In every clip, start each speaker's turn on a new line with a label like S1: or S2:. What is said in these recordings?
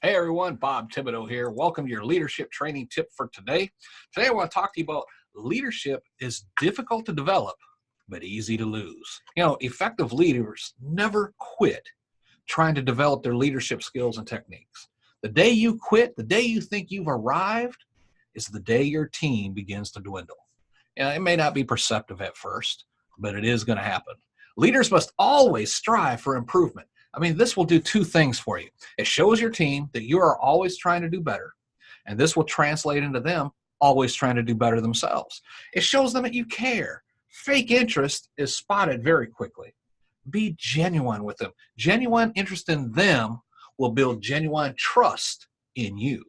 S1: Hey everyone, Bob Thibodeau here. Welcome to your leadership training tip for today. Today I want to talk to you about leadership is difficult to develop, but easy to lose. Effective leaders never quit trying to develop their leadership skills and techniques. The day you quit, the day you think you've arrived, is the day your team begins to dwindle. It may not be perceptive at first, but it is going to happen. Leaders must always strive for improvement. This will do two things for you. It shows your team that you are always trying to do better, and this will translate into them always trying to do better themselves. It shows them that you care. Fake interest is spotted very quickly. Be genuine with them. Genuine interest in them will build genuine trust in you.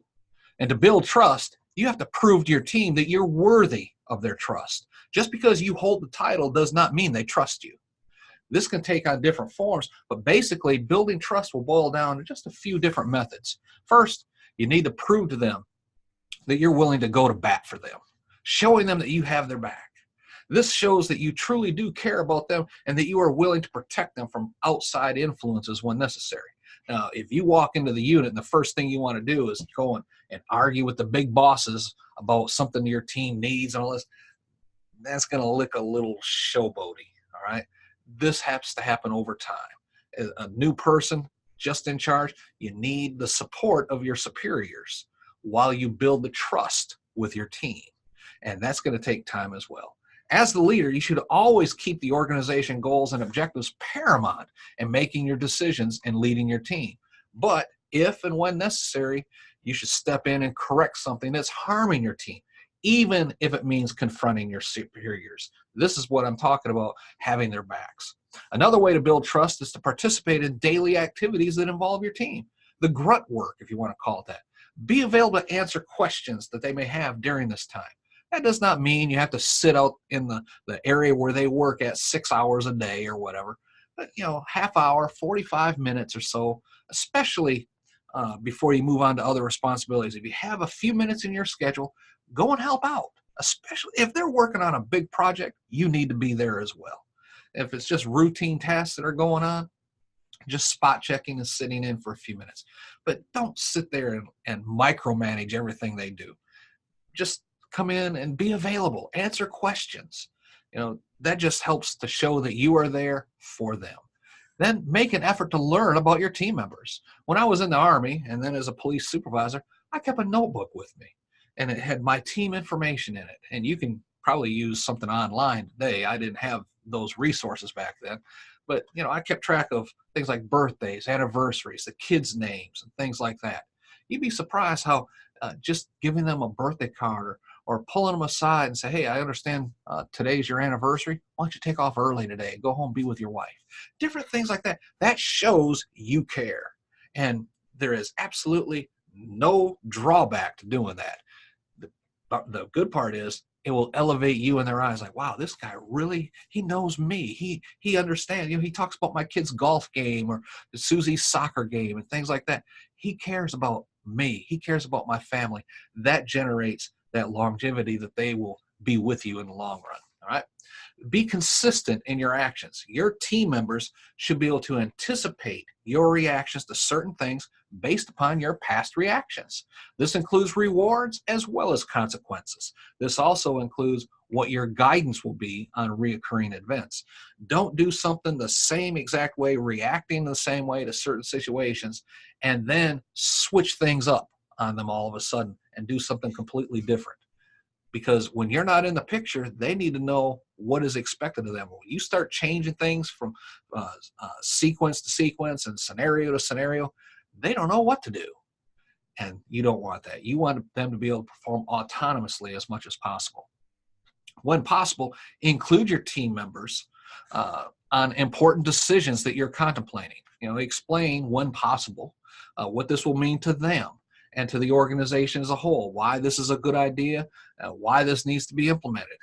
S1: And to build trust, you have to prove to your team that you're worthy of their trust. Just because you hold the title does not mean they trust you. This can take on different forms, but basically building trust will boil down to just a few different methods. First, you need to prove to them that you're willing to go to bat for them, showing them that you have their back. This shows that you truly do care about them and that you are willing to protect them from outside influences when necessary. Now, if you walk into the unit and the first thing you want to do is go and argue with the big bosses about something your team needs and all this, that's going to look a little showboaty, all right? This has to happen over time. A new person just in charge, you need the support of your superiors while you build the trust with your team. And that's going to take time as well. As the leader, you should always keep the organization goals and objectives paramount in making your decisions and leading your team. But if and when necessary, you should step in and correct something that's harming your team, even if it means confronting your superiors. This is what I'm talking about, having their backs. Another way to build trust is to participate in daily activities that involve your team. The grunt work, if you want to call it that. Be available to answer questions that they may have during this time. That does not mean you have to sit out in the area where they work at 6 hours a day or whatever. But, half hour, 45 minutes or so, especially before you move on to other responsibilities. If you have a few minutes in your schedule, go and help out, especially if they're working on a big project. You need to be there as well. If it's just routine tasks that are going on, just spot checking and sitting in for a few minutes. But don't sit there and micromanage everything they do. Just come in and be available, answer questions. That just helps to show that you are there for them. Then make an effort to learn about your team members. When I was in the Army and then as a police supervisor, I kept a notebook with me. And it had my team information in it. And you can probably use something online today. I didn't have those resources back then. But, I kept track of things like birthdays, anniversaries, the kids' names, and things like that. You'd be surprised how just giving them a birthday card or pulling them aside and say, hey, I understand today's your anniversary. Why don't you take off early today? Go home, be with your wife. Different things like that. That shows you care. And there is absolutely no drawback to doing that. The good part is it will elevate you in their eyes. Like, wow, this guy really, he knows me. He understands. He talks about my kid's golf game or Susie's soccer game and things like that. He cares about me. He cares about my family. That generates that longevity that they will be with you in the long run. All right. Be consistent in your actions. Your team members should be able to anticipate your reactions to certain things based upon your past reactions. This includes rewards as well as consequences. This also includes what your guidance will be on reoccurring events. Don't do something the same exact way, reacting the same way to certain situations, and then switch things up on them all of a sudden and do something completely different. Because when you're not in the picture, they need to know what is expected of them. When you start changing things from sequence to sequence and scenario to scenario, they don't know what to do. And you don't want that. You want them to be able to perform autonomously as much as possible. When possible, include your team members on important decisions that you're contemplating. Explain when possible what this will mean to them and to the organization as a whole, why this is a good idea, why this needs to be implemented.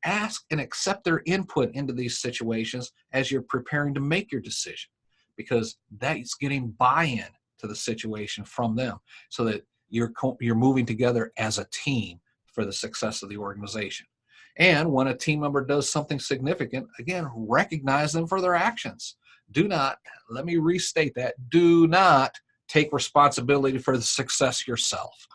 S1: Ask and accept their input into these situations as you're preparing to make your decision, because that's getting buy-in to the situation from them so that you're moving together as a team for the success of the organization. And when a team member does something significant, again, recognize them for their actions. Do not, let me restate that, do not take responsibility for the success yourself.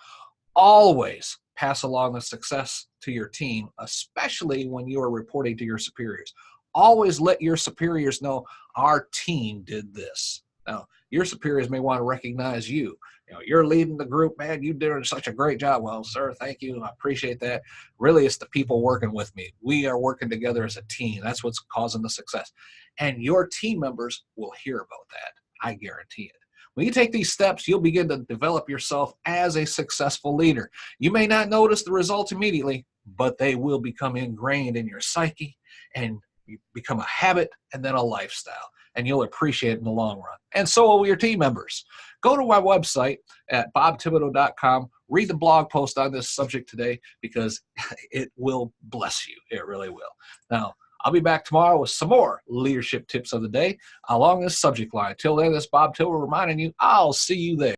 S1: Always pass along the success to your team, especially when you are reporting to your superiors. Always let your superiors know our team did this. Now, your superiors may want to recognize you. You're leading the group, man. You did such a great job. Well, sir, thank you. I appreciate that. Really, it's the people working with me. We are working together as a team. That's what's causing the success. And your team members will hear about that. I guarantee it. When you take these steps, you'll begin to develop yourself as a successful leader. You may not notice the results immediately, but they will become ingrained in your psyche and you become a habit and then a lifestyle. And you'll appreciate it in the long run. And so will your team members. Go to my website at bobthibodeau.com. Read the blog post on this subject today because it will bless you. It really will. Now, I'll be back tomorrow with some more leadership tips of the day along this subject line. Till then, this is Bob Tibble reminding you, I'll see you there.